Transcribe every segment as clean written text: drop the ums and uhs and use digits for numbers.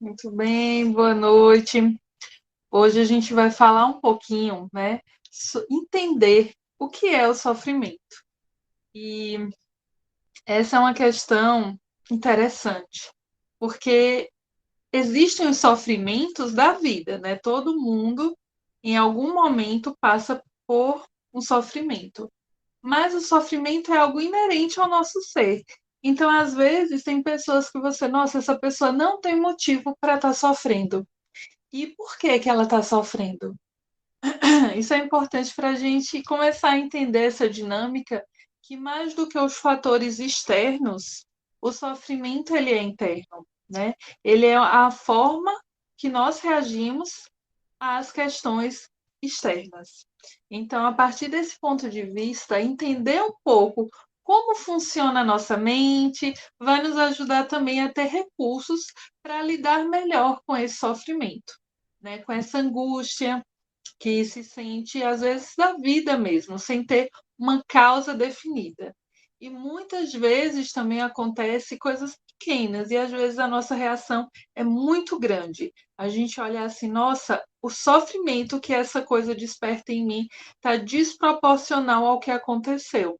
Muito bem, boa noite. Hoje a gente vai falar um pouquinho, né, entender o que é o sofrimento. E essa é uma questão interessante, porque existem os sofrimentos da vida, né? Todo mundo, em algum momento, passa por um sofrimento. Mas o sofrimento é algo inerente ao nosso ser. Então, às vezes, tem pessoas que você, nossa, essa pessoa não tem motivo para estar sofrendo. E por que que ela está sofrendo? Isso é importante para a gente começar a entender essa dinâmica, que mais do que os fatores externos, o sofrimento ele é interno, né? Ele é a forma que nós reagimos às questões externas. Então, a partir desse ponto de vista, entender um pouco como funciona a nossa mente vai nos ajudar também a ter recursos para lidar melhor com esse sofrimento, né? Com essa angústia que se sente, às vezes, da vida mesmo, sem ter uma causa definida. E muitas vezes também acontece coisas pequenas, e às vezes a nossa reação é muito grande. A gente olha assim, nossa, o sofrimento que essa coisa desperta em mim está desproporcional ao que aconteceu.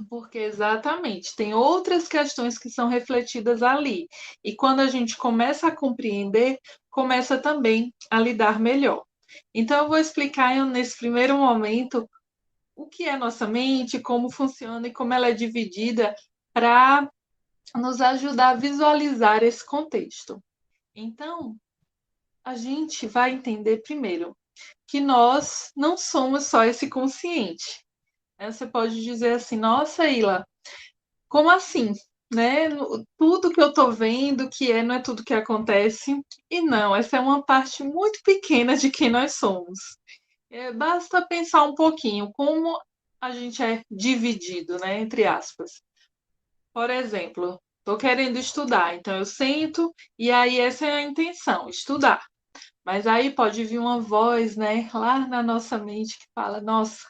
Porque exatamente, tem outras questões que são refletidas ali. E quando a gente começa a compreender, começa também a lidar melhor. Então, eu vou explicar nesse primeiro momento o que é nossa mente, como funciona e como ela é dividida para nos ajudar a visualizar esse contexto. Então, a gente vai entender primeiro que nós não somos só esse consciente. Você pode dizer assim, nossa, Ila, como assim? Né? Tudo que eu estou vendo que não é tudo que acontece. E não, essa é uma parte muito pequena de quem nós somos. Basta pensar um pouquinho como a gente é dividido, né? Entre aspas. Por exemplo, estou querendo estudar, então eu sento e aí essa é a intenção, estudar. Mas aí pode vir uma voz, né, lá na nossa mente que fala: Nossa,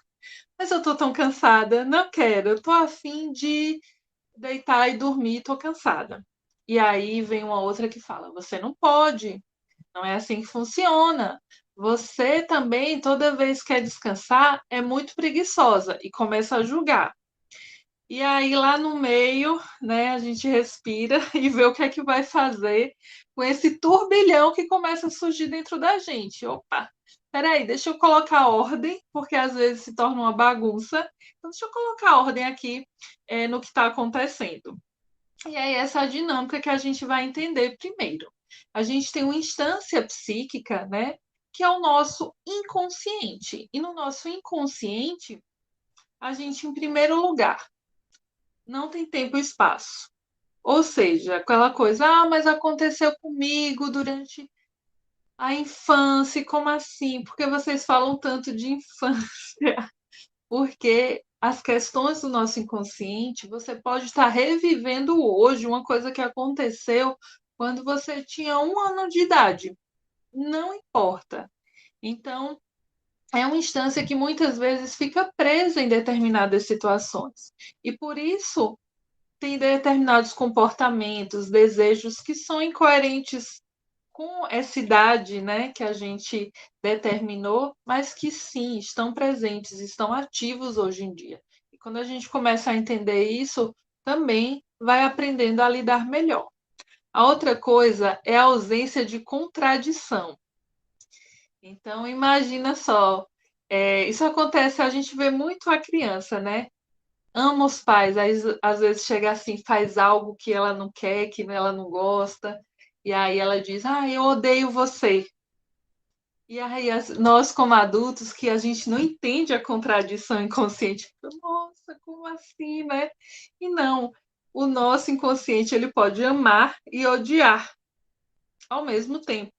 mas eu estou tão cansada, não quero, eu estou afim de deitar e dormir, tô cansada. E aí vem uma outra que fala: você não pode, não é assim que funciona. Você também, toda vez que quer descansar, é muito preguiçosa e começa a julgar. E aí lá no meio, né, a gente respira e vê o que é que vai fazer com esse turbilhão que começa a surgir dentro da gente. Opa, peraí, deixa eu colocar ordem, porque às vezes se torna uma bagunça. Então, deixa eu colocar ordem aqui no que está acontecendo. E aí, essa dinâmica que a gente vai entender primeiro. A gente tem uma instância psíquica, né? Que é o nosso inconsciente. E no nosso inconsciente, a gente, em primeiro lugar, não tem tempo e espaço. Ou seja, aquela coisa, mas aconteceu comigo durante a infância, como assim? Porque vocês falam tanto de infância? Porque as questões do nosso inconsciente, você pode estar revivendo hoje uma coisa que aconteceu quando você tinha 1 ano de idade. Não importa. Então, é uma instância que muitas vezes fica presa em determinadas situações. E por isso tem determinados comportamentos, desejos que são incoerentes com essa idade, né, que a gente determinou, mas que sim, estão presentes, estão ativos hoje em dia. E quando a gente começa a entender isso, também vai aprendendo a lidar melhor. A outra coisa é a ausência de contradição. Então, imagina só, isso acontece, a gente vê muito a criança, né? Ama os pais, aí, às vezes chega assim, faz algo que ela não quer, que ela não gosta, e aí ela diz, eu odeio você. E aí, nós, como adultos, que a gente não entende a contradição inconsciente, fica, nossa, como assim, né? E não, o nosso inconsciente ele pode amar e odiar ao mesmo tempo,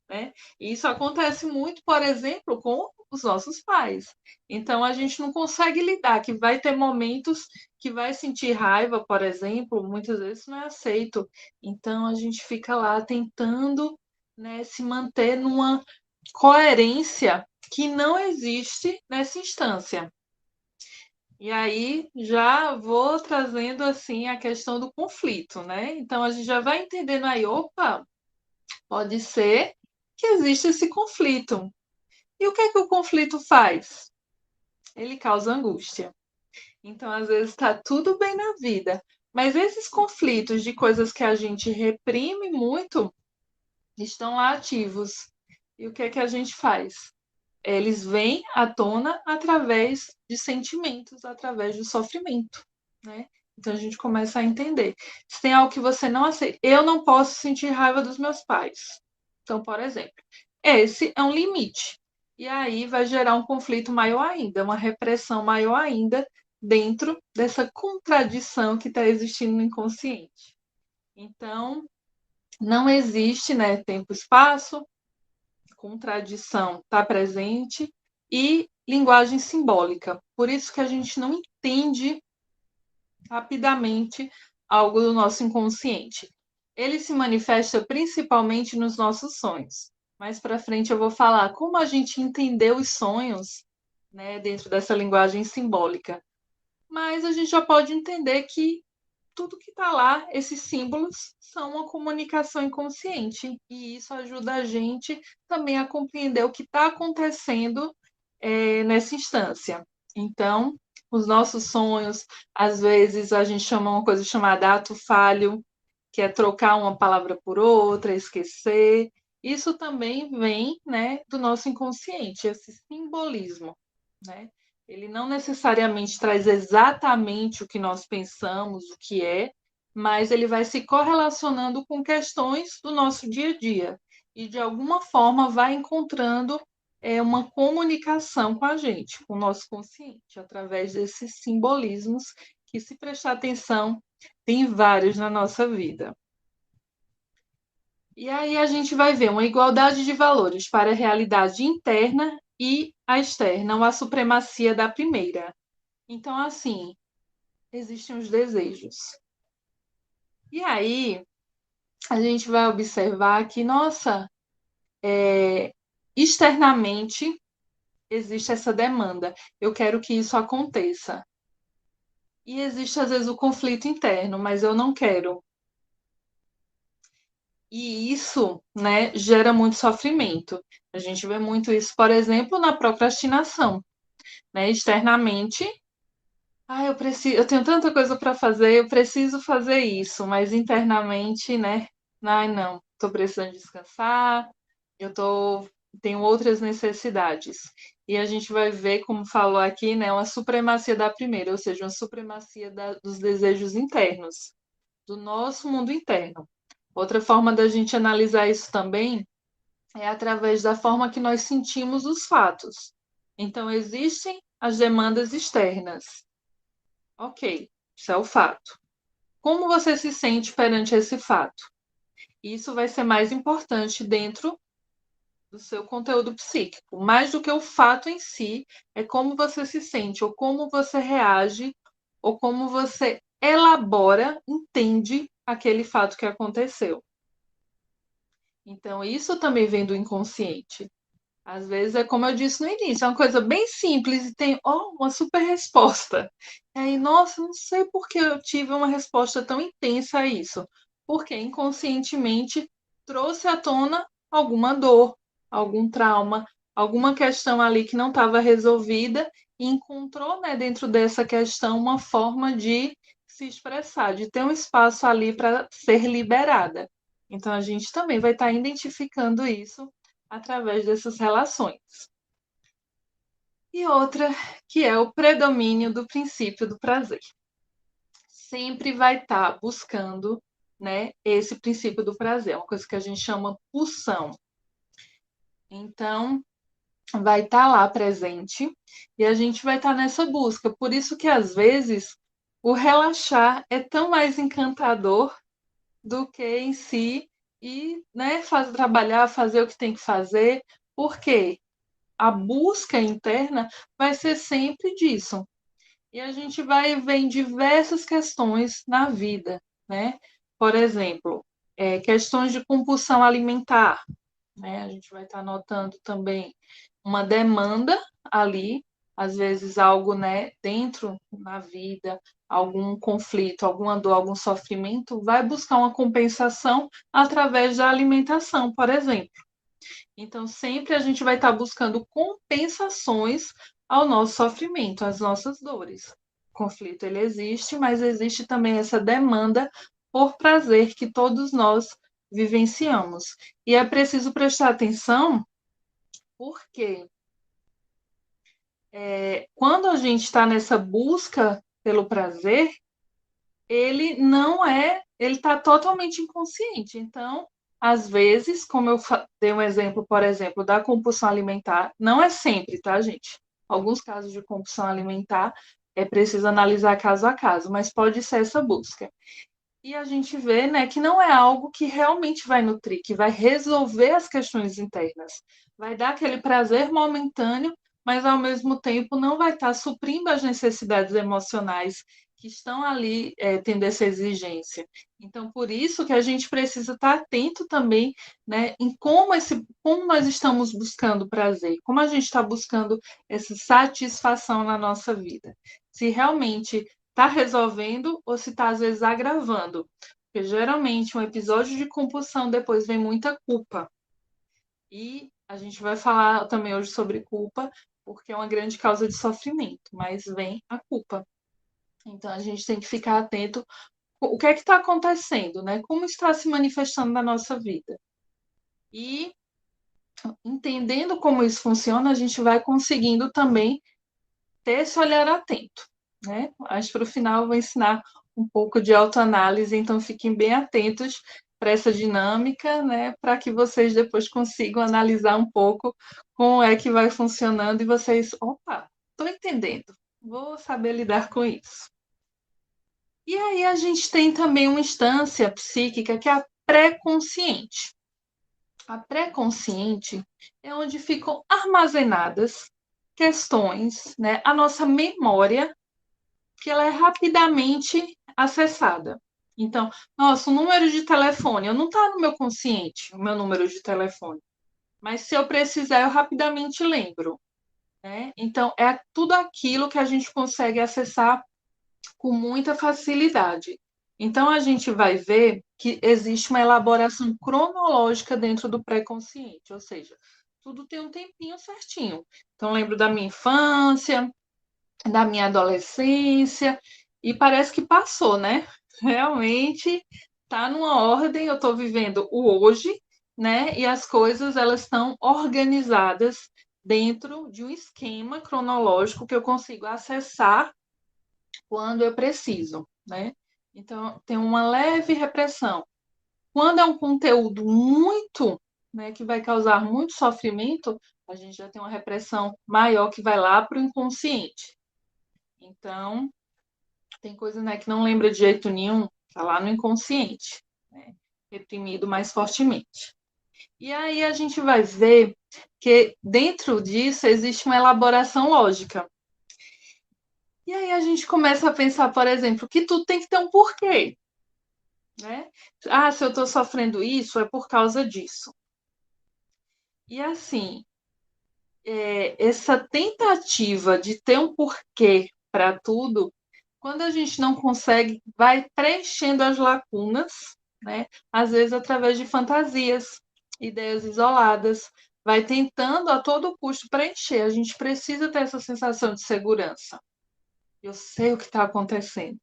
né? E isso acontece muito, por exemplo, com os nossos pais. Então, a gente não consegue lidar, que vai ter momentos que vai sentir raiva, por exemplo, muitas vezes não é aceito. Então, a gente fica lá tentando, né, se manter numa coerência que não existe nessa instância. E aí já vou trazendo assim a questão do conflito, né? Então a gente já vai entendendo aí, opa, Pode ser que exista esse conflito. E o que é que o conflito faz? Ele causa angústia. Então, às vezes, está tudo bem na vida, mas esses conflitos de coisas que a gente reprime muito estão lá ativos. E o que é que a gente faz? Eles vêm à tona através de sentimentos, através do sofrimento, né? Então a gente começa a entender. Se tem algo que você não aceita, eu não posso sentir raiva dos meus pais. Então, por exemplo, esse é um limite. E aí vai gerar um conflito maior ainda, uma repressão maior ainda dentro dessa contradição que está existindo no inconsciente. Então, não existe, né, tempo e espaço, contradição está presente e linguagem simbólica. Por isso que a gente não entende rapidamente algo do nosso inconsciente. Ele se manifesta principalmente nos nossos sonhos. Mais para frente eu vou falar como a gente entendeu os sonhos, né, dentro dessa linguagem simbólica. Mas a gente já pode entender que tudo que está lá, esses símbolos, são uma comunicação inconsciente. E isso ajuda a gente também a compreender o que está acontecendo nessa instância. Então, os nossos sonhos, às vezes a gente chama uma coisa chamada ato falho, que é trocar uma palavra por outra, esquecer. Isso também vem, né, do nosso inconsciente, esse simbolismo, né? Ele não necessariamente traz exatamente o que nós pensamos, o que é, mas ele vai se correlacionando com questões do nosso dia a dia e de alguma forma vai encontrando uma comunicação com a gente, com o nosso consciente, através desses simbolismos que, se prestar atenção, tem vários na nossa vida. E aí a gente vai ver uma igualdade de valores para a realidade interna e a externa, ou a supremacia da primeira. Então, assim, existem os desejos. E aí a gente vai observar que, nossa, externamente existe essa demanda. Eu quero que isso aconteça. E existe, às vezes, o conflito interno, mas eu não quero. E isso, né, gera muito sofrimento. A gente vê muito isso, por exemplo, na procrastinação, né? Externamente, eu tenho tanta coisa para fazer, eu preciso fazer isso, mas internamente, né? Ai, não, estou precisando descansar, tenho outras necessidades. E a gente vai ver, como falou aqui, né, uma supremacia da primeira, ou seja, uma supremacia dos desejos internos, do nosso mundo interno. Outra forma da gente analisar isso também é através da forma que nós sentimos os fatos. Então, existem as demandas externas. Ok, isso é o fato. Como você se sente perante esse fato? Isso vai ser mais importante dentro do seu conteúdo psíquico. Mais do que o fato em si, é como você se sente, ou como você reage, ou como você elabora, entende aquele fato que aconteceu. Então, isso também vem do inconsciente. Às vezes é como eu disse no início, é uma coisa bem simples e tem uma super resposta. E aí, nossa, não sei por que eu tive uma resposta tão intensa a isso. Porque inconscientemente trouxe à tona alguma dor, algum trauma, alguma questão ali que não estava resolvida e encontrou, né, dentro dessa questão uma forma de se expressar, de ter um espaço ali para ser liberada. Então a gente também vai estar identificando isso através dessas relações. E outra, que é o predomínio do princípio do prazer. Sempre vai estar buscando, né, esse princípio do prazer, uma coisa que a gente chama pulsão. Então, vai estar lá presente e a gente vai estar nessa busca. Por isso que, às vezes, o relaxar é tão mais encantador do que em si e, né, trabalhar, fazer o que tem que fazer. Por quê? A busca interna vai ser sempre disso. E a gente vai ver em diversas questões na vida, né? Por exemplo, questões de compulsão alimentar, né? A gente vai estar notando também uma demanda ali, às vezes algo, né, dentro na vida, algum conflito, alguma dor, algum sofrimento, vai buscar uma compensação através da alimentação, por exemplo. Então, sempre a gente vai estar buscando compensações ao nosso sofrimento, às nossas dores. O conflito ele existe, mas existe também essa demanda por prazer que todos nós vivenciamos. E é preciso prestar atenção porque quando a gente está nessa busca pelo prazer, ele não é, ele está totalmente inconsciente. Então, às vezes, como eu dei um exemplo, por exemplo, da compulsão alimentar, não é sempre, tá, gente? Alguns casos de compulsão alimentar é preciso analisar caso a caso, mas pode ser essa busca. E a gente vê, né, que não é algo que realmente vai nutrir, que vai resolver as questões internas. Vai dar aquele prazer momentâneo, mas ao mesmo tempo não vai estar suprindo as necessidades emocionais que estão ali tendo essa exigência. Então, por isso que a gente precisa estar atento também, né, em como nós estamos buscando prazer, como a gente está buscando essa satisfação na nossa vida. Se realmente está resolvendo ou se está, às vezes, agravando. Porque geralmente um episódio de compulsão depois vem muita culpa. E a gente vai falar também hoje sobre culpa, porque é uma grande causa de sofrimento, mas vem a culpa. Então a gente tem que ficar atento o que é que está acontecendo, né? Como está se manifestando na nossa vida. E entendendo como isso funciona, a gente vai conseguindo também ter esse olhar atento, né? Acho que para o final eu vou ensinar um pouco de autoanálise, então fiquem bem atentos para essa dinâmica, né? Para que vocês depois consigam analisar um pouco como é que vai funcionando e vocês, opa, estou entendendo, vou saber lidar com isso. E aí a gente tem também uma instância psíquica que é a pré-consciente. A pré-consciente é onde ficam armazenadas questões, né? A nossa memória, que ela é rapidamente acessada. Então, nossa, o número de telefone, eu não está no meu consciente, o meu número de telefone. Mas se eu precisar, eu rapidamente lembro. Né? Então, é tudo aquilo que a gente consegue acessar com muita facilidade. Então, a gente vai ver que existe uma elaboração cronológica dentro do pré-consciente, ou seja, tudo tem um tempinho certinho. Então, lembro da minha infância, da minha adolescência, e parece que passou, né? Realmente está numa ordem, eu estou vivendo o hoje, né? E as coisas elas estão organizadas dentro de um esquema cronológico que eu consigo acessar quando eu preciso, né? Então, tem uma leve repressão. Quando é um conteúdo muito, né, que vai causar muito sofrimento, a gente já tem uma repressão maior que vai lá para o inconsciente. Então, tem coisa, né, que não lembra de jeito nenhum, tá lá no inconsciente, né, reprimido mais fortemente. E aí a gente vai ver que dentro disso existe uma elaboração lógica. E aí a gente começa a pensar, por exemplo, que tudo tem que ter um porquê, né? Ah, se eu estou sofrendo isso, é por causa disso. E assim, essa tentativa de ter um porquê para tudo, quando a gente não consegue, vai preenchendo as lacunas, né? Às vezes através de fantasias, ideias isoladas, vai tentando a todo custo preencher. A gente precisa ter essa sensação de segurança. Eu sei o que está acontecendo.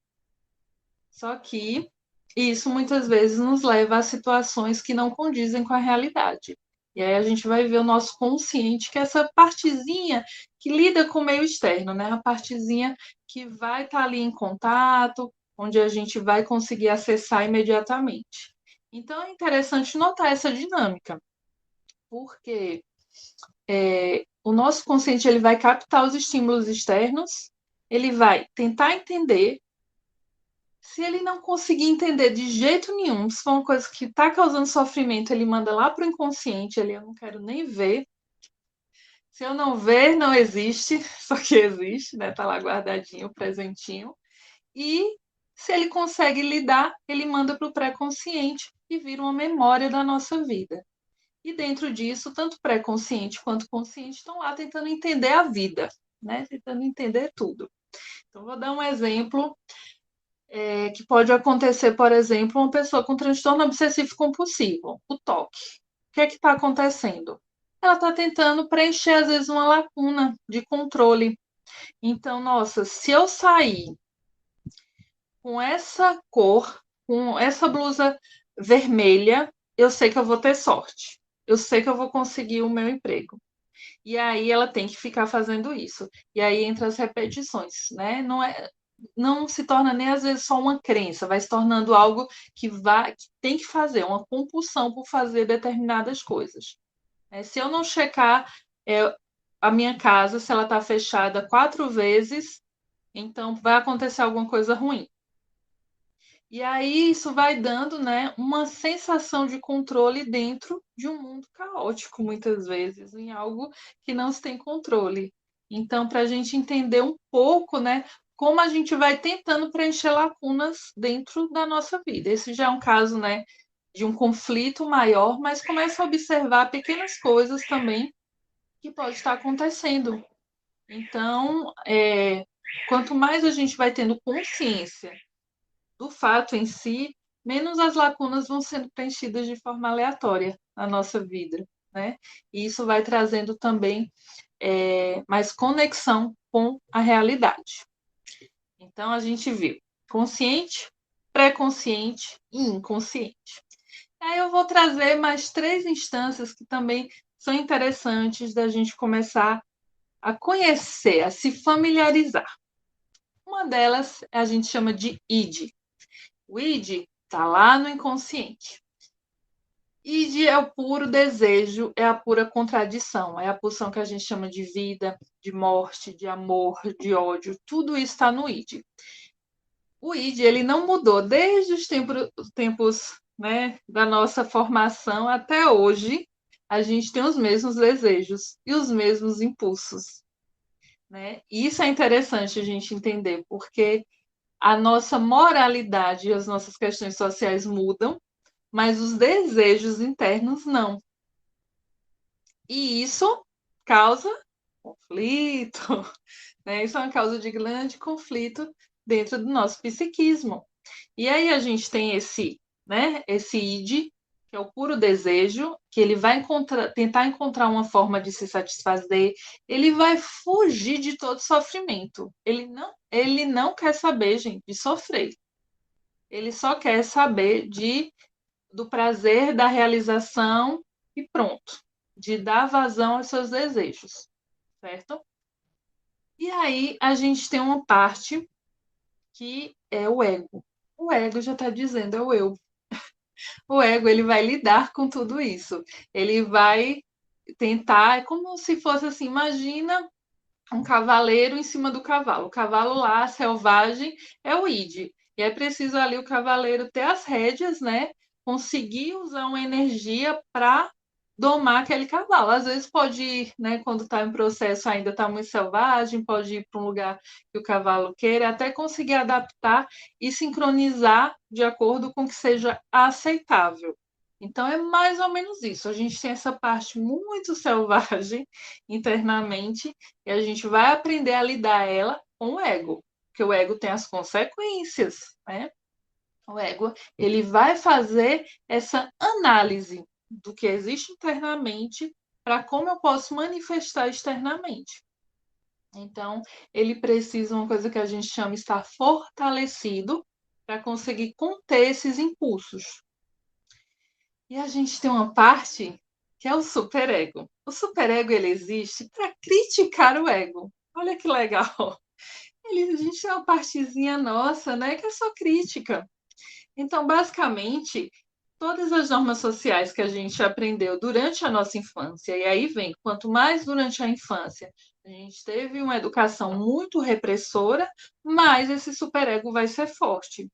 Só que isso muitas vezes nos leva a situações que não condizem com a realidade. E aí a gente vai ver o nosso consciente, que é essa partezinha que lida com o meio externo, né? A partezinha que vai estar ali em contato, onde a gente vai conseguir acessar imediatamente. Então é interessante notar essa dinâmica, porque o nosso consciente ele vai captar os estímulos externos, ele vai tentar entender. Se ele não conseguir entender de jeito nenhum, se for uma coisa que está causando sofrimento, ele manda lá para o inconsciente, ele eu não quero nem ver. Se eu não ver, não existe, só que existe, né? Está lá guardadinho, presentinho. E se ele consegue lidar, ele manda para o pré-consciente e vira uma memória da nossa vida. E dentro disso, tanto pré-consciente quanto consciente estão lá tentando entender a vida, né? Tentando entender tudo. Então, vou dar um exemplo que pode acontecer, por exemplo, uma pessoa com transtorno obsessivo compulsivo, o TOC. O que é que está acontecendo? Ela está tentando preencher, às vezes, uma lacuna de controle. Então, nossa, se eu sair com essa cor, com essa blusa vermelha, eu sei que eu vou ter sorte. Eu sei que eu vou conseguir o meu emprego. E aí ela tem que ficar fazendo isso. E aí entra as repetições, né? Não se torna nem às vezes só uma crença, vai se tornando algo que tem que fazer, uma compulsão por fazer determinadas coisas. Se eu não checar a minha casa, se ela está fechada 4 vezes, então vai acontecer alguma coisa ruim. E aí isso vai dando, né, uma sensação de controle dentro de um mundo caótico, muitas vezes, em algo que não se tem controle. Então, para a gente entender um pouco, né, como a gente vai tentando preencher lacunas dentro da nossa vida. Esse já é um caso, né, de um conflito maior, mas começa a observar pequenas coisas também que pode estar acontecendo. Então, quanto mais a gente vai tendo consciência do fato em si, menos as lacunas vão sendo preenchidas de forma aleatória na nossa vida, né? E isso vai trazendo também mais conexão com a realidade. Então, a gente viu consciente, pré-consciente e inconsciente. Aí eu vou trazer mais 3 instâncias que também são interessantes da gente começar a conhecer, a se familiarizar. Uma delas a gente chama de id. O id está lá no inconsciente. Id é o puro desejo, é a pura contradição, é a pulsão que a gente chama de vida, de morte, de amor, de ódio, tudo isso está no id. O id ele não mudou desde os tempos, né, da nossa formação até hoje. A gente tem os mesmos desejos e os mesmos impulsos, né? E isso é interessante a gente entender, porque a nossa moralidade e as nossas questões sociais mudam, mas os desejos internos não. E isso causa conflito, né? Isso é uma causa de grande conflito dentro do nosso psiquismo. E aí a gente tem esse id, que é o puro desejo, que ele vai tentar encontrar uma forma de se satisfazer, ele vai fugir de todo sofrimento. Ele não quer saber, gente, de sofrer. Ele só quer saber do prazer, da realização e pronto, de dar vazão aos seus desejos, certo? E aí a gente tem uma parte que é o ego. O ego já está dizendo, é o eu. O ego ele vai lidar com tudo isso. Ele vai tentar, é como se fosse assim, imagina um cavaleiro em cima do cavalo. O cavalo lá, selvagem, é o id. E é preciso ali o cavaleiro ter as rédeas, né? Conseguir usar uma energia para domar aquele cavalo. Às vezes pode ir, né? Quando está em processo ainda está muito selvagem, pode ir para um lugar que o cavalo queira, até conseguir adaptar e sincronizar de acordo com que seja aceitável. Então é mais ou menos isso. A gente tem essa parte muito selvagem internamente e a gente vai aprender a lidar ela com o ego, porque o ego tem as consequências, né? O ego, ele vai fazer essa análise do que existe internamente para como eu posso manifestar externamente. Então, ele precisa uma coisa que a gente chama de estar fortalecido para conseguir conter esses impulsos. E a gente tem uma parte que é o superego. O superego ele existe para criticar o ego. Olha que legal. A gente tem uma partezinha nossa, né, que é só crítica. Então, basicamente, todas as normas sociais que a gente aprendeu durante a nossa infância, e aí vem, quanto mais durante a infância a gente teve uma educação muito repressora, mais esse superego vai ser forte.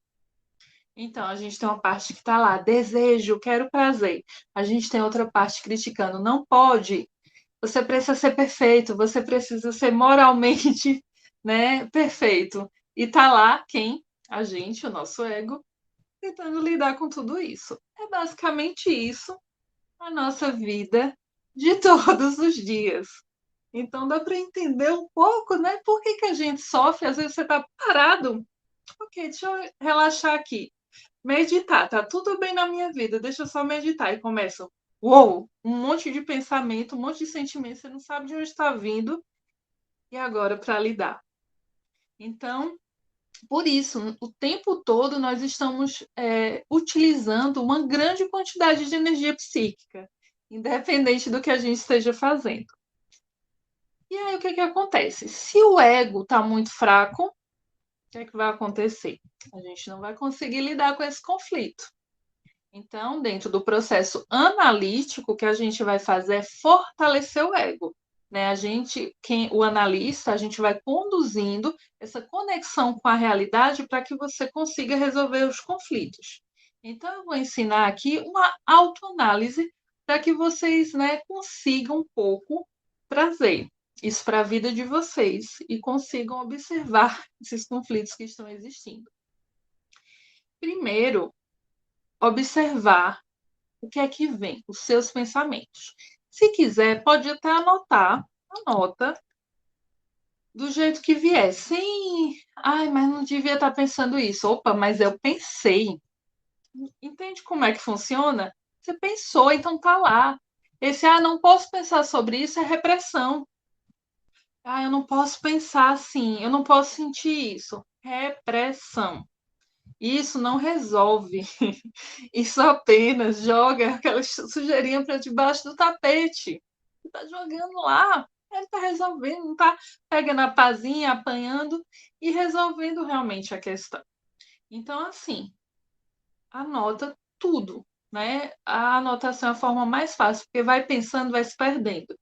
Então, a gente tem uma parte que está lá, desejo, quero prazer. A gente tem outra parte criticando, não pode. Você precisa ser perfeito, você precisa ser moralmente, né, perfeito. E tá lá quem? A gente, o nosso ego, tentando lidar com tudo isso. É basicamente isso a nossa vida de todos os dias. Então dá para entender um pouco, né? Por que a gente sofre? Às vezes você está parado. Ok, deixa eu relaxar aqui. Meditar, tá tudo bem na minha vida, deixa eu só meditar. E começa, uou, um monte de pensamento, um monte de sentimento, você não sabe de onde está vindo. E agora para lidar? Então, por isso, o tempo todo nós estamos utilizando uma grande quantidade de energia psíquica, independente do que a gente esteja fazendo. E aí, o que acontece? Se o ego está muito fraco, o que vai acontecer? A gente não vai conseguir lidar com esse conflito. Então, dentro do processo analítico, o que a gente vai fazer é fortalecer o ego. Né? O analista, a gente vai conduzindo essa conexão com a realidade para que você consiga resolver os conflitos. Então, eu vou ensinar aqui uma autoanálise para que vocês, né, consigam um pouco prazer, isso para a vida de vocês, e consigam observar esses conflitos que estão existindo. Primeiro, observar o que é que vem, os seus pensamentos. Se quiser, pode até anotar, anota do jeito que vier. Sim, ai, mas não devia estar pensando isso. Opa, mas eu pensei. Entende como é que funciona? Você pensou, então tá lá. Esse, não posso pensar sobre isso, é repressão. Eu não posso pensar assim, eu não posso sentir isso. Repressão. Isso não resolve. Isso apenas joga aquela sujeirinha para debaixo do tapete. Você está jogando lá. Ele está resolvendo, não está pegando a pazinha, apanhando e resolvendo realmente a questão. Então, assim, anota tudo, né? A anotação é a forma mais fácil, porque vai pensando, vai se perdendo.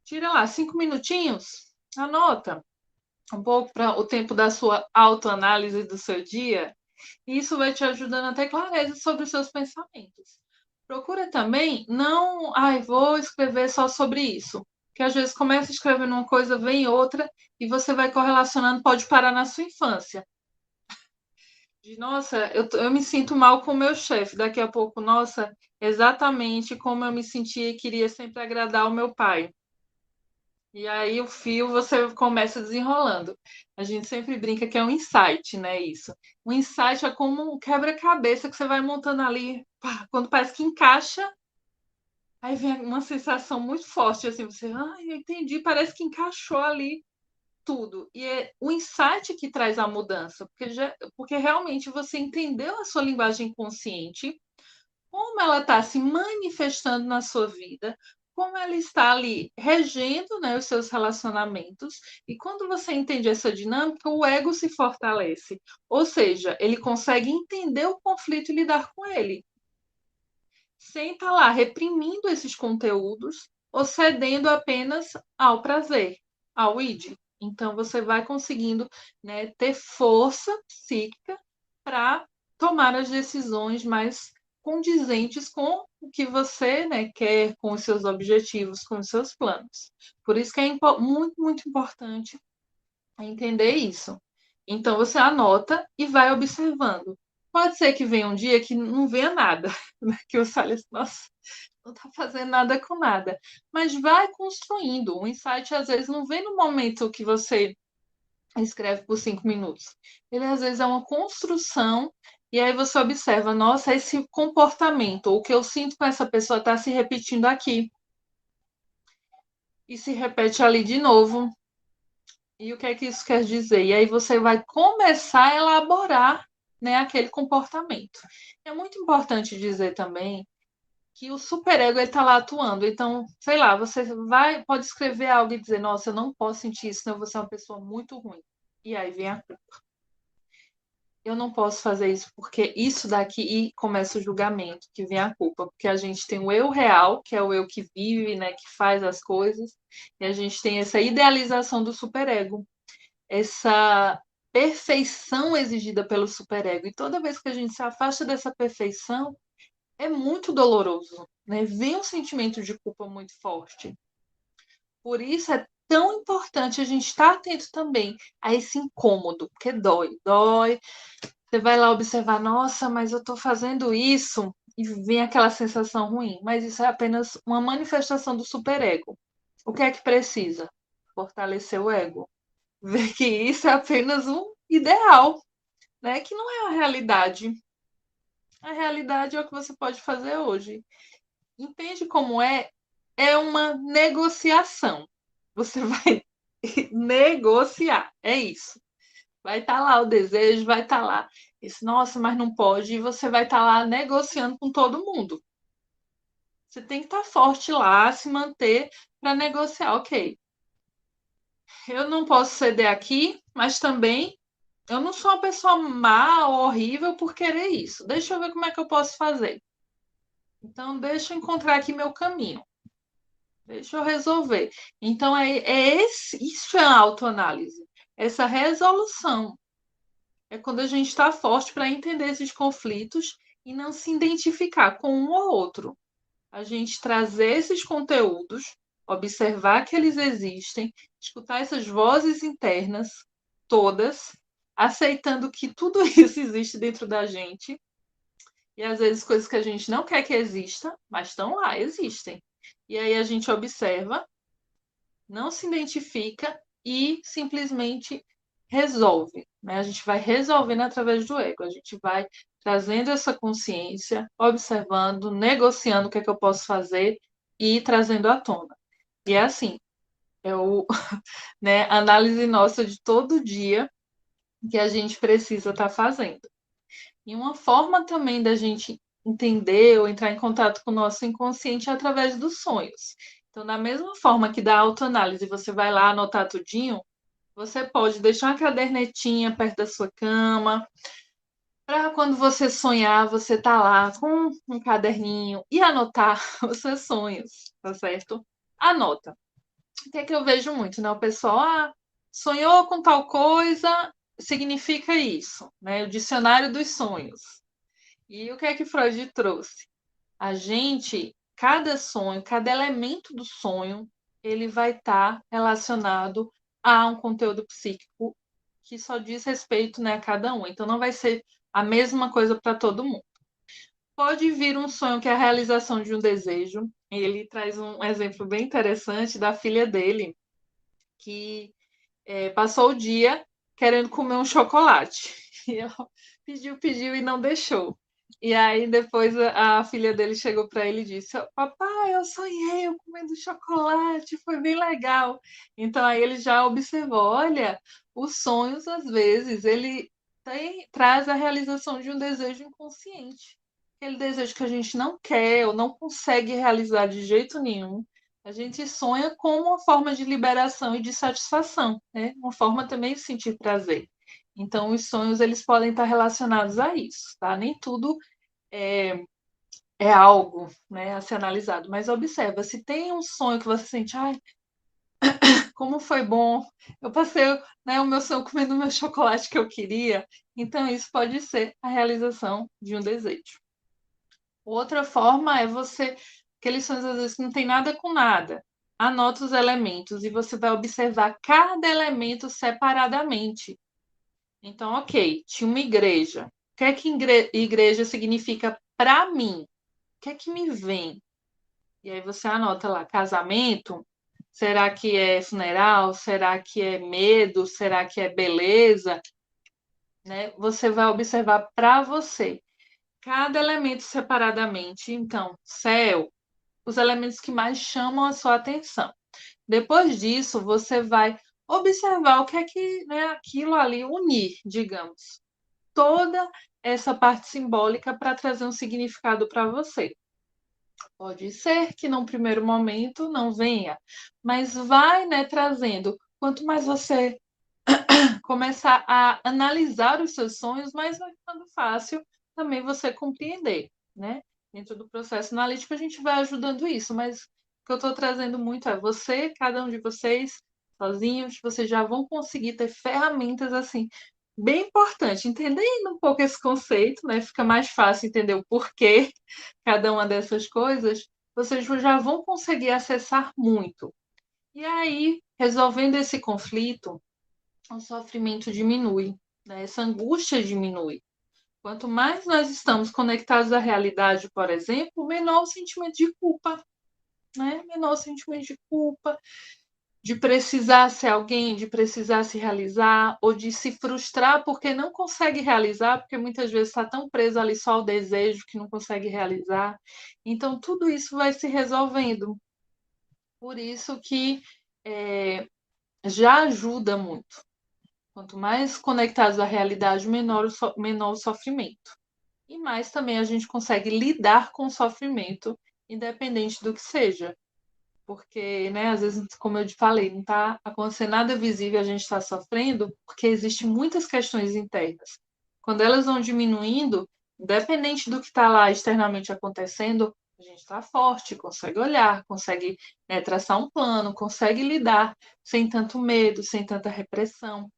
Tira lá 5 minutinhos, anota um pouco para o tempo da sua autoanálise do seu dia. E isso vai te ajudando a ter clareza sobre os seus pensamentos. Procura também não, vou escrever só sobre isso. Porque às vezes começa escrevendo uma coisa, vem outra, e você vai correlacionando, pode parar na sua infância. Nossa, eu me sinto mal com o meu chefe. Daqui a pouco, nossa, exatamente como eu me sentia e queria sempre agradar o meu pai. E aí o fio você começa desenrolando. A gente sempre brinca que é um insight, né? Isso. O insight é como um quebra-cabeça que você vai montando ali. Pá, quando parece que encaixa, aí vem uma sensação muito forte, assim, você, eu entendi, parece que encaixou ali tudo. E é o insight que traz a mudança, porque realmente você entendeu a sua linguagem consciente, como ela está se manifestando na sua vida, como ela está ali regendo, né, os seus relacionamentos. E quando você entende essa dinâmica, o ego se fortalece. Ou seja, ele consegue entender o conflito e lidar com ele, sem estar lá reprimindo esses conteúdos ou cedendo apenas ao prazer, ao id. Então, você vai conseguindo, né, ter força psíquica para tomar as decisões mais condizentes com o que você, né, quer, com os seus objetivos, com os seus planos. Por isso que é muito, muito importante entender isso. Então, você anota e vai observando. Pode ser que venha um dia que não venha nada, né? Que você fale assim, nossa, não está fazendo nada com nada. Mas vai construindo. O insight, às vezes, não vem no momento que você escreve por 5 minutos. Ele, às vezes, é uma construção e aí você observa, nossa, esse comportamento, o que eu sinto com essa pessoa está se repetindo aqui. E se repete ali de novo. E o que é que isso quer dizer? E aí você vai começar a elaborar, né, aquele comportamento. É muito importante dizer também que o superego está lá atuando. Então, sei lá, você pode escrever algo e dizer, nossa, eu não posso sentir isso, senão eu vou ser uma pessoa muito ruim. E aí vem a culpa. Eu não posso fazer isso porque isso daqui e começa o julgamento, que vem a culpa, porque a gente tem o eu real, que é o eu que vive, né, que faz as coisas, e a gente tem essa idealização do superego, essa perfeição exigida pelo superego. E toda vez que a gente se afasta dessa perfeição, é muito doloroso, né? Vem um sentimento de culpa muito forte. Por isso é tão importante a gente estar atento também a esse incômodo, porque dói, dói. Você vai lá observar, nossa, mas eu estou fazendo isso, e vem aquela sensação ruim, mas isso é apenas uma manifestação do superego. O que é que precisa? Fortalecer o ego. Ver que isso é apenas um ideal, né? Que não é a realidade. A realidade é o que você pode fazer hoje. Entende como é? É uma negociação. Você vai negociar. É isso. Vai estar lá o desejo, vai estar lá. Esse, nossa, mas não pode. E você vai estar lá negociando com todo mundo. Você tem que estar forte lá, se manter para negociar. Ok, eu não posso ceder aqui, mas também eu não sou uma pessoa má ou horrível por querer isso. Deixa eu ver como é que eu posso fazer. Então, deixa eu encontrar aqui meu caminho. Deixa eu resolver. Então, isso é a autoanálise. Essa resolução é quando a gente está forte para entender esses conflitos e não se identificar com um ou outro. A gente trazer esses conteúdos, observar que eles existem, escutar essas vozes internas todas, aceitando que tudo isso existe dentro da gente e às vezes coisas que a gente não quer que exista, mas estão lá, existem. E aí a gente observa, não se identifica e simplesmente resolve, né? A gente vai resolvendo através do ego, a gente vai trazendo essa consciência, observando, negociando o que é que eu posso fazer e trazendo à tona. E é assim, é o, né, a análise nossa de todo dia que a gente precisa estar fazendo. E uma forma também da gente entender ou entrar em contato com o nosso inconsciente é através dos sonhos. Então, da mesma forma que da autoanálise você vai lá anotar tudinho, você pode deixar uma cadernetinha perto da sua cama, para quando você sonhar, você tá lá com um caderninho e anotar os seus sonhos, tá certo? Anota. O que é que eu vejo muito, né? O pessoal, sonhou com tal coisa, significa isso, né? O dicionário dos sonhos. E o que é que Freud trouxe? A gente, cada sonho, cada elemento do sonho, ele vai estar relacionado a um conteúdo psíquico que só diz respeito, né, a cada um. Então não vai ser a mesma coisa para todo mundo. Pode vir um sonho que é a realização de um desejo. Ele traz um exemplo bem interessante da filha dele, que passou o dia querendo comer um chocolate. E ela pediu e não deixou. E aí depois a filha dele chegou para ele e disse: Papai, eu sonhei eu comendo chocolate, foi bem legal. Então aí ele já observou: olha, os sonhos às vezes ele traz a realização de um desejo inconsciente. Aquele desejo que a gente não quer ou não consegue realizar de jeito nenhum, a gente sonha como uma forma de liberação e de satisfação, né? Uma forma também de sentir prazer. Então, os sonhos eles podem estar relacionados a isso, tá? Nem tudo é, é algo, né, a ser analisado, mas observa, se tem um sonho que você sente, ai, como foi bom, eu passei, né, o meu sonho comendo o meu chocolate que eu queria, então isso pode ser a realização de um desejo. Outra forma é você, aqueles sonhos às vezes não tem nada com nada. Anota os elementos e você vai observar cada elemento separadamente. Então, ok, tinha uma igreja. O que é que igreja significa para mim? O que é que me vem? E aí você anota lá, casamento? Será que é funeral? Será que é medo? Será que é beleza? Né? Você vai observar para você cada elemento separadamente. Então, céu, os elementos que mais chamam a sua atenção. Depois disso, você vai observar o que é que, né, aquilo ali unir, digamos, toda essa parte simbólica para trazer um significado para você. Pode ser que num primeiro momento não venha, mas vai, né, trazendo. Quanto mais você começar a analisar os seus sonhos, mais vai ficando fácil também você compreender, né? Dentro do processo analítico, a gente vai ajudando isso, mas o que eu estou trazendo muito é você, cada um de vocês, sozinhos, vocês já vão conseguir ter ferramentas assim, bem importante. Entendendo um pouco esse conceito, né? Fica mais fácil entender o porquê cada uma dessas coisas, vocês já vão conseguir acessar muito. E aí, resolvendo esse conflito, o sofrimento diminui, né? Essa angústia diminui. Quanto mais nós estamos conectados à realidade, por exemplo, menor o sentimento de culpa. né? Menor sentimento de culpa, de precisar ser alguém, de precisar se realizar, ou de se frustrar porque não consegue realizar, porque muitas vezes está tão preso ali só ao desejo que não consegue realizar. Então, tudo isso vai se resolvendo. Por isso que já ajuda muito. Quanto mais conectados à realidade, menor o sofrimento. E mais também a gente consegue lidar com o sofrimento, independente do que seja. Porque, né, às vezes, como eu te falei, não está acontecendo nada visível, a gente está sofrendo, porque existem muitas questões internas. Quando elas vão diminuindo, independente do que está lá externamente acontecendo, a gente está forte, consegue olhar, consegue, né, traçar um plano, consegue lidar sem tanto medo, sem tanta repressão.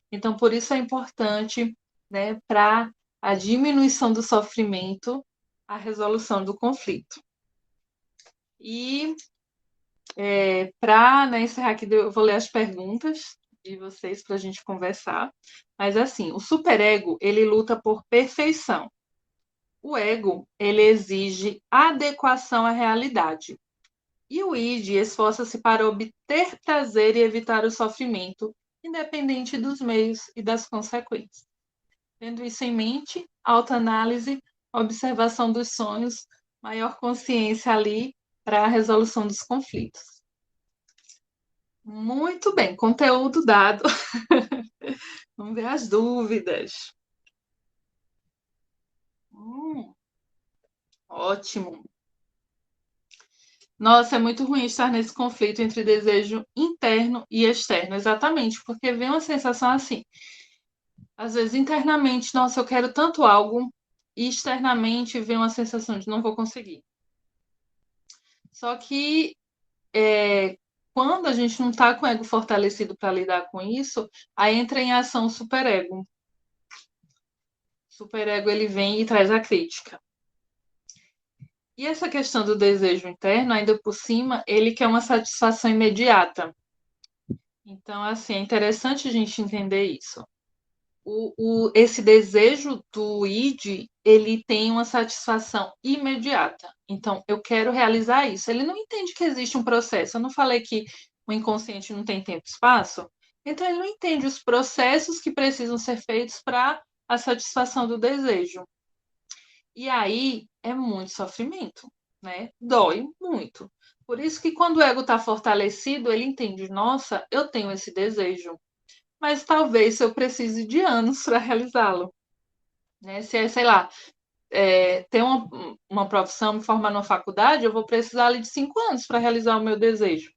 Então, por isso é importante, né, para a diminuição do sofrimento, a resolução do conflito. E para, né, encerrar aqui, eu vou ler as perguntas de vocês para a gente conversar. Mas assim, o superego, ele luta por perfeição. O ego, ele exige adequação à realidade. E o id esforça-se para obter prazer e evitar o sofrimento, independente dos meios e das consequências. Tendo isso em mente, autoanálise, observação dos sonhos, maior consciência ali para a resolução dos conflitos. Muito bem, conteúdo dado. Vamos ver as dúvidas. Ótimo. Nossa, é muito ruim estar nesse conflito entre desejo interno e externo, exatamente, porque vem uma sensação assim. Às vezes, internamente, nossa, eu quero tanto algo, e externamente vem uma sensação de não vou conseguir. Só que quando a gente não está com o ego fortalecido para lidar com isso, aí entra em ação o superego. O superego ele vem e traz a crítica. E essa questão do desejo interno, ainda por cima, ele quer uma satisfação imediata. Então, assim, é interessante a gente entender isso. Esse desejo do id, ele tem uma satisfação imediata. Então, eu quero realizar isso. Ele não entende que existe um processo. Eu não falei que o inconsciente não tem tempo e espaço? Então, ele não entende os processos que precisam ser feitos para a satisfação do desejo. E aí é muito sofrimento, né? Dói muito. Por isso que quando o ego está fortalecido, ele entende, nossa, eu tenho esse desejo, mas talvez eu precise de anos para realizá-lo. Né? Se é, sei lá, ter uma profissão, me formar numa faculdade, eu vou precisar ali de 5 anos para realizar o meu desejo.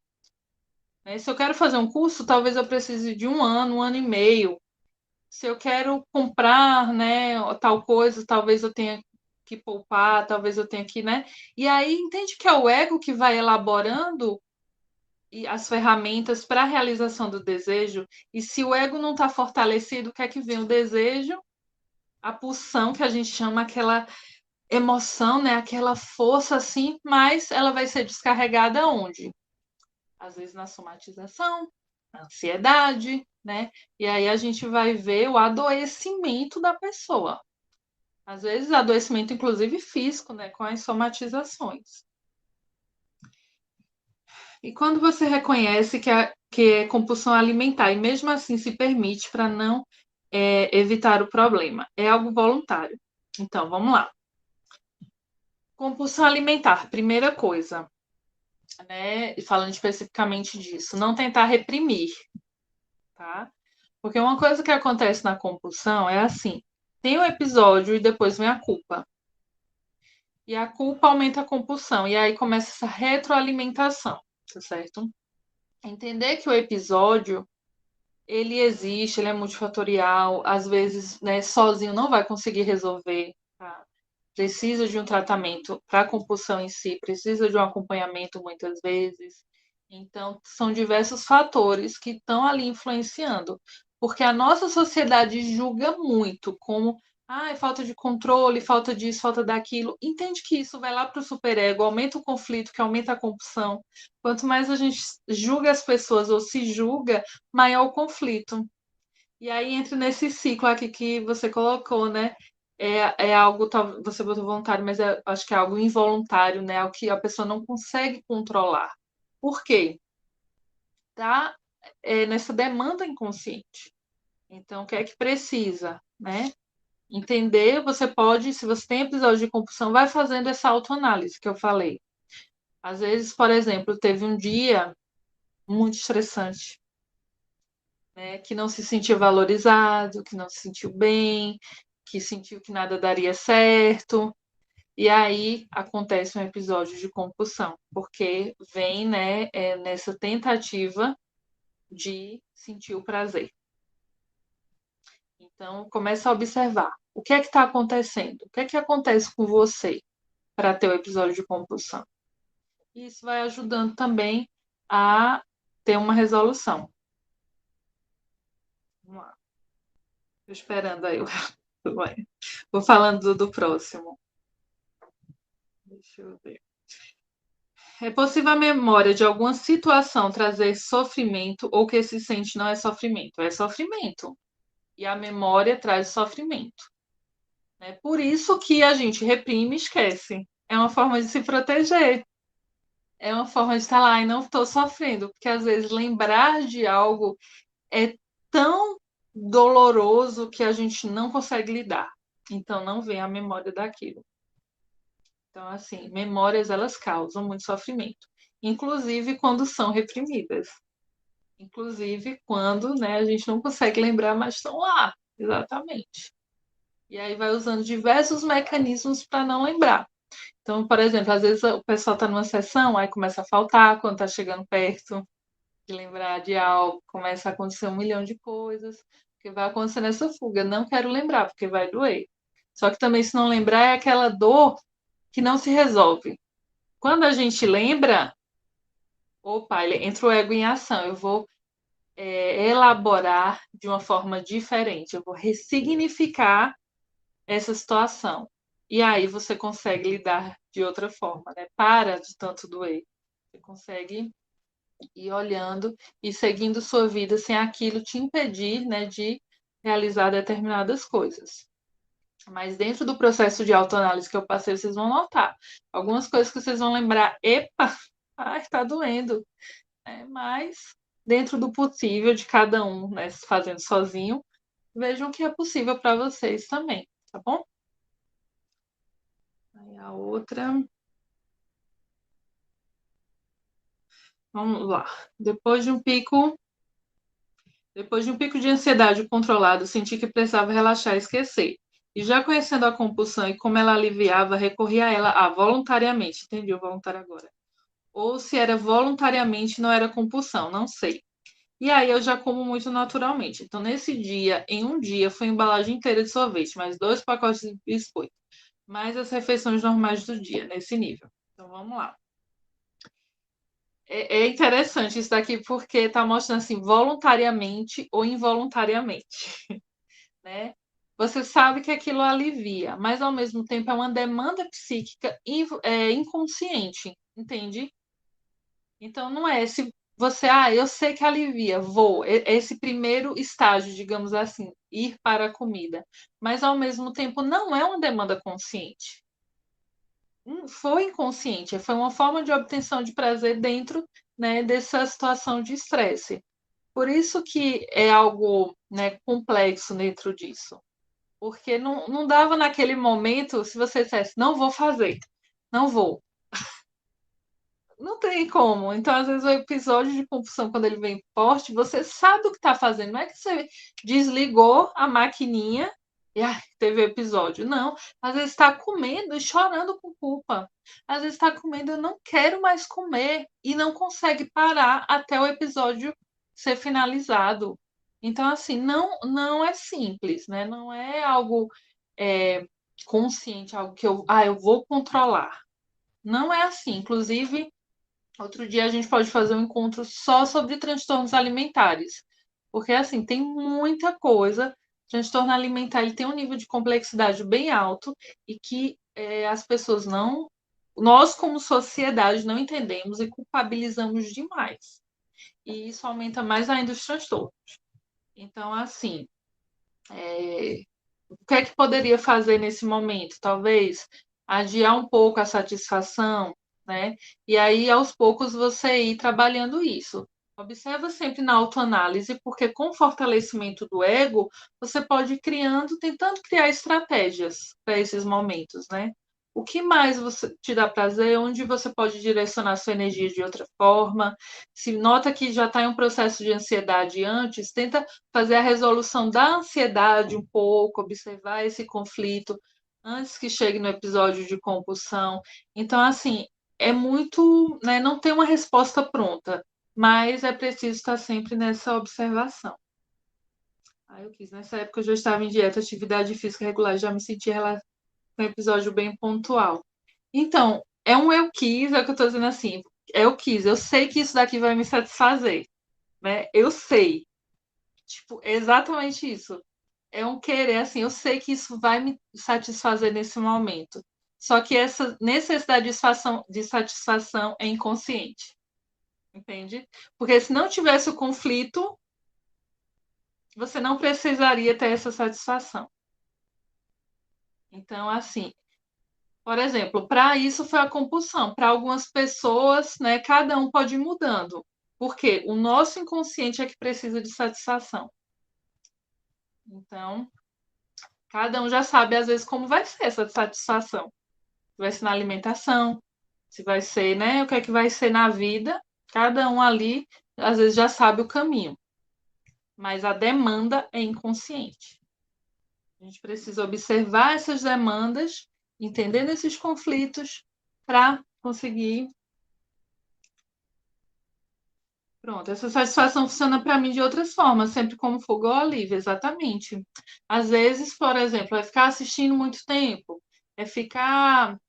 Né? Se eu quero fazer um curso, talvez eu precise de 1 ano e meio. Se eu quero comprar, né, tal coisa, talvez eu tenha que poupar, talvez eu tenha que, né? E aí entende que é o ego que vai elaborando as ferramentas para a realização do desejo. E se o ego não está fortalecido, o que é que vem? O desejo, a pulsão, que a gente chama aquela emoção, né? Aquela força assim, mas ela vai ser descarregada onde? Às vezes na somatização, na ansiedade, né? E aí a gente vai ver o adoecimento da pessoa. Às vezes adoecimento, inclusive físico, né? Com as somatizações. E quando você reconhece que é compulsão alimentar e mesmo assim se permite para não evitar o problema, é algo voluntário. Então, vamos lá. Compulsão alimentar, primeira coisa, né? Falando especificamente disso, não tentar reprimir, tá? Porque uma coisa que acontece na compulsão é assim: tem o episódio e depois vem a culpa. E a culpa aumenta a compulsão, e aí começa essa retroalimentação, tá certo? Entender que o episódio ele existe, ele é multifatorial, às vezes, né, sozinho não vai conseguir resolver, tá? Precisa de um tratamento para a compulsão em si, precisa de um acompanhamento muitas vezes. Então, são diversos fatores que estão ali influenciando, porque a nossa sociedade julga muito como falta de controle, falta disso, falta daquilo. Entende que isso vai lá para o superego, aumenta o conflito, que aumenta a compulsão. Quanto mais a gente julga as pessoas ou se julga, maior o conflito. E aí entra nesse ciclo aqui que você colocou, né? é algo, você botou voluntário, mas acho que é algo involuntário, né? Algo que a pessoa não consegue controlar. Por quê? Tá, nessa demanda inconsciente. Então, o que é que precisa, né? Entender, você pode, se você tem episódio de compulsão, vai fazendo essa autoanálise que eu falei. Às vezes, por exemplo, teve um dia muito estressante, né, que não se sentiu valorizado, que não se sentiu bem, que sentiu que nada daria certo. E aí acontece um episódio de compulsão, porque vem, né, nessa tentativa de sentir o prazer. Então, começa a observar o que é que está acontecendo, o que é que acontece com você para ter o episódio de compulsão. E isso vai ajudando também a ter uma resolução. Vamos lá. Estou esperando aí. Vou falando do próximo. Deixa eu ver. É possível a memória de alguma situação trazer sofrimento ou que se sente não é sofrimento? É sofrimento. E a memória traz sofrimento. É por isso que a gente reprime e esquece. É uma forma de se proteger. É uma forma de estar lá e não estou sofrendo. Porque às vezes lembrar de algo é tão doloroso que a gente não consegue lidar. Então não vem a memória daquilo. Então, assim, memórias elas causam muito sofrimento, inclusive quando são reprimidas, inclusive quando, né, a gente não consegue lembrar, mas estão lá, exatamente. E aí vai usando diversos mecanismos para não lembrar. Então, por exemplo, às vezes o pessoal está numa sessão, aí começa a faltar quando está chegando perto de lembrar de algo, começa a acontecer 1 milhão de coisas, que vai acontecer nessa fuga. Não quero lembrar, porque vai doer. Só que também, se não lembrar, é aquela dor que não se resolve. Quando a gente lembra, opa, entra o ego em ação. Eu vou elaborar de uma forma diferente. Eu vou ressignificar essa situação. E aí você consegue lidar de outra forma, né? Para de tanto doer. Você consegue ir olhando e seguindo sua vida sem aquilo te impedir, né, de realizar determinadas coisas. Mas dentro do processo de autoanálise que eu passei, vocês vão notar algumas coisas que vocês vão lembrar, epa, ai, tá doendo. Mas dentro do possível de cada um, né, fazendo sozinho, vejam que é possível para vocês também, tá bom? Aí a outra, vamos lá. Depois de um pico de ansiedade controlado, senti que precisava relaxar e esquecer. E já conhecendo a compulsão e como ela aliviava, recorri a ela voluntariamente. Entendi o voluntário agora. Ou se era voluntariamente, não era compulsão, não sei. E aí eu já como muito naturalmente. Então, nesse dia, em um dia, foi embalagem inteira de sorvete, mais 2 pacotes de biscoito, mais as refeições normais do dia, nesse nível. Então, vamos lá. É interessante isso daqui porque está mostrando assim, voluntariamente ou involuntariamente, né? Você sabe que aquilo alivia, mas ao mesmo tempo é uma demanda psíquica inconsciente, entende? Então não é se você, eu sei que alivia, vou. Esse primeiro estágio, digamos assim, ir para a comida. Mas ao mesmo tempo não é uma demanda consciente. Foi inconsciente, foi uma forma de obtenção de prazer dentro, né, dessa situação de estresse. Por isso que é algo, né, complexo dentro disso. Porque não dava naquele momento, se você dissesse, não vou fazer, não vou. Não tem como. Então, às vezes, o episódio de compulsão, quando ele vem forte, você sabe o que está fazendo. Não é que você desligou a maquininha e teve episódio. Não. Às vezes está comendo e chorando com culpa. Às vezes está comendo, eu não quero mais comer. E não consegue parar até o episódio ser finalizado. Então, assim, não é simples, né? Não é algo é, consciente, algo que eu vou controlar. Não é assim. Inclusive, outro dia a gente pode fazer um encontro só sobre transtornos alimentares, porque assim tem muita coisa. Transtorno alimentar ele tem um nível de complexidade bem alto e que as pessoas não, nós como sociedade não entendemos e culpabilizamos demais. E isso aumenta mais ainda os transtornos. Então, assim, O que é que poderia fazer nesse momento? Talvez adiar um pouco a satisfação, né? E aí, aos poucos, você ir trabalhando isso. Observa sempre na autoanálise, porque com o fortalecimento do ego, você pode ir criando, tentando criar estratégias para esses momentos, né? O que mais você te dá prazer? Onde você pode direcionar sua energia de outra forma? Se nota que já está em um processo de ansiedade antes, tenta fazer a resolução da ansiedade um pouco, observar esse conflito antes que chegue no episódio de compulsão. Então, assim, é muito, né, não tem uma resposta pronta, mas é preciso estar sempre nessa observação. Eu quis, nessa época eu já estava em dieta, atividade física regular, já me sentia um episódio bem pontual. Então, é um eu quis, é o que eu estou dizendo assim, eu quis, eu sei que isso daqui vai me satisfazer, né? Eu sei. Tipo, exatamente isso. É um querer, assim, eu sei que isso vai me satisfazer nesse momento. Só que essa necessidade de satisfação é inconsciente, entende? Porque se não tivesse o conflito, você não precisaria ter essa satisfação. Então, assim, por exemplo, para isso foi a compulsão. Para algumas pessoas, né, cada um pode ir mudando. Porque o nosso inconsciente é que precisa de satisfação. Então, cada um já sabe, às vezes, como vai ser essa satisfação. Se vai ser na alimentação, se vai ser, né, o que é que vai ser na vida. Cada um ali, às vezes, já sabe o caminho. Mas a demanda é inconsciente. A gente precisa observar essas demandas, entender esses conflitos, para conseguir. Pronto, essa satisfação funciona para mim de outras formas, sempre como fuga ou alívio, exatamente. Às vezes, por exemplo, é ficar assistindo muito tempo, é ficar.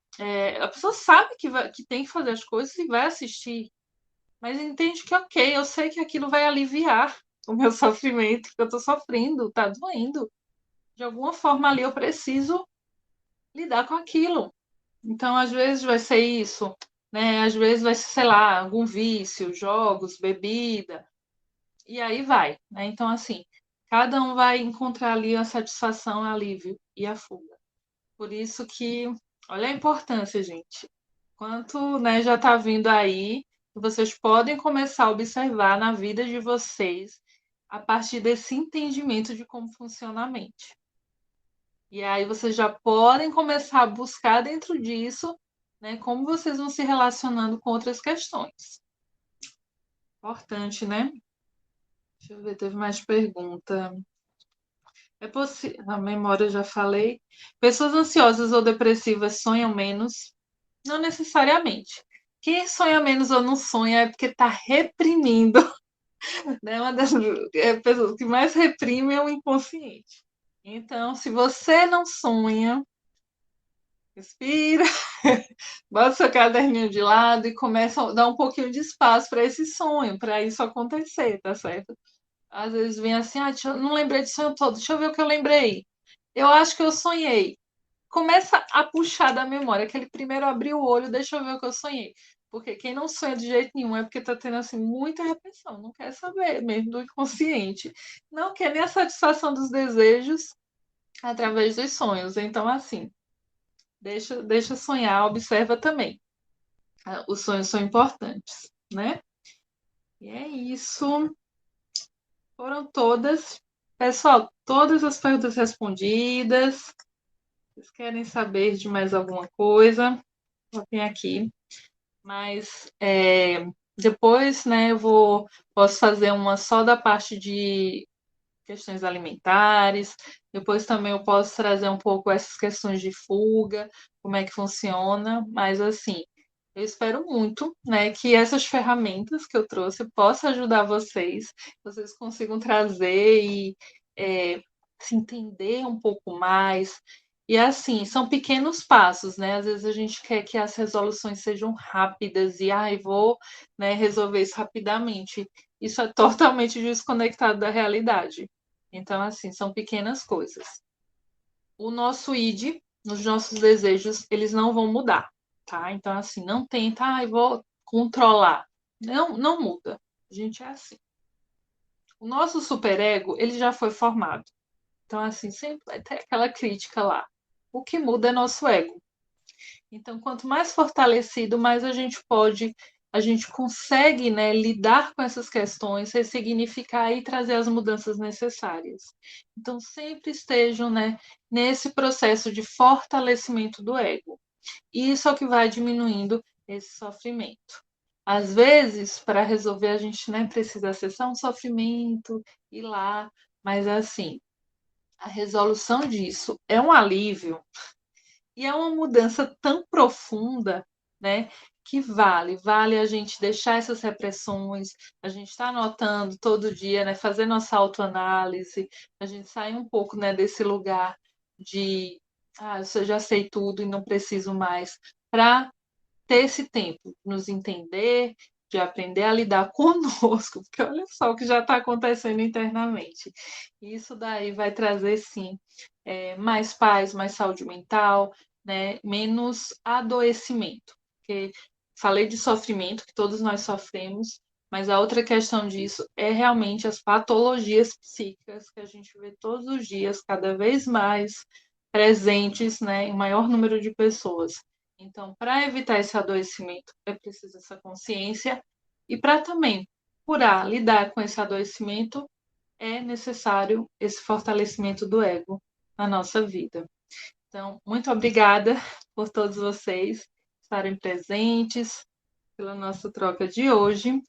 A pessoa sabe que tem que fazer as coisas e vai assistir, mas entende que, ok, eu sei que aquilo vai aliviar o meu sofrimento, que eu estou sofrendo, está doendo. De alguma forma ali eu preciso lidar com aquilo. Então, às vezes vai ser isso, né? Às vezes vai ser, sei lá, algum vício, jogos, bebida. E aí vai, né? Então, assim, cada um vai encontrar ali a satisfação, o alívio e a fuga. Por isso que, olha a importância, gente. Quanto, né, já está vindo aí, vocês podem começar a observar na vida de vocês a partir desse entendimento de como funciona a mente. E aí vocês já podem começar a buscar dentro disso, né, como vocês vão se relacionando com outras questões. Importante, né? Deixa eu ver, teve mais pergunta. É possível, a memória eu já falei. Pessoas ansiosas ou depressivas sonham menos? Não necessariamente. Quem sonha menos ou não sonha é porque está reprimindo, né? Uma das pessoas que mais reprime é o inconsciente. Então, se você não sonha, respira, bota seu caderninho de lado e começa a dar um pouquinho de espaço para esse sonho, para isso acontecer, tá certo? Às vezes vem assim, não lembrei de sonho todo, deixa eu ver o que eu lembrei. Eu acho que eu sonhei. Começa a puxar da memória, aquele primeiro abrir o olho, deixa eu ver o que eu sonhei. Porque quem não sonha de jeito nenhum é porque está tendo assim muita repressão, não quer saber mesmo do inconsciente. Não quer nem a satisfação dos desejos através dos sonhos. Então, assim, deixa sonhar, observa também. Os sonhos são importantes, né? E é isso. Foram todas. Pessoal, todas as perguntas respondidas. Vocês querem saber de mais alguma coisa? Tem aqui. Mas depois, né, posso fazer uma só da parte de questões alimentares. Depois também eu posso trazer um pouco essas questões de fuga, como é que funciona. Mas assim, eu espero muito, né, que essas ferramentas que eu trouxe possam ajudar vocês consigam trazer e se entender um pouco mais. E assim, são pequenos passos, né? Às vezes a gente quer que as resoluções sejam rápidas e, vou, né, resolver isso rapidamente. Isso é totalmente desconectado da realidade. Então, assim, são pequenas coisas. O nosso id, os nossos desejos, eles não vão mudar, tá? Então, assim, não tenta, vou controlar. Não, não muda. A gente é assim. O nosso superego, ele já foi formado. Então, assim, sempre vai ter aquela crítica lá. O que muda é nosso ego. Então, quanto mais fortalecido, mais a gente consegue, né, lidar com essas questões, ressignificar e trazer as mudanças necessárias. Então, sempre estejam, né, nesse processo de fortalecimento do ego. E isso é o que vai diminuindo esse sofrimento. Às vezes, para resolver, a gente nem precisa acessar um sofrimento, ir lá, mas assim, a resolução disso é um alívio e é uma mudança tão profunda, né, que vale a gente deixar essas repressões, a gente está anotando todo dia, né, fazer nossa autoanálise, a gente sair um pouco, né, desse lugar de, eu já sei tudo e não preciso mais, para ter esse tempo, de nos entender, de aprender a lidar conosco, porque olha só o que já está acontecendo internamente. Isso daí vai trazer, sim, mais paz, mais saúde mental, né? Menos adoecimento. Porque falei de sofrimento, que todos nós sofremos, mas a outra questão disso é realmente as patologias psíquicas que a gente vê todos os dias, cada vez mais presentes, né, em maior número de pessoas. Então, para evitar esse adoecimento, é preciso essa consciência e para também curar, lidar com esse adoecimento, é necessário esse fortalecimento do ego na nossa vida. Então, muito obrigada por todos vocês estarem presentes pela nossa troca de hoje.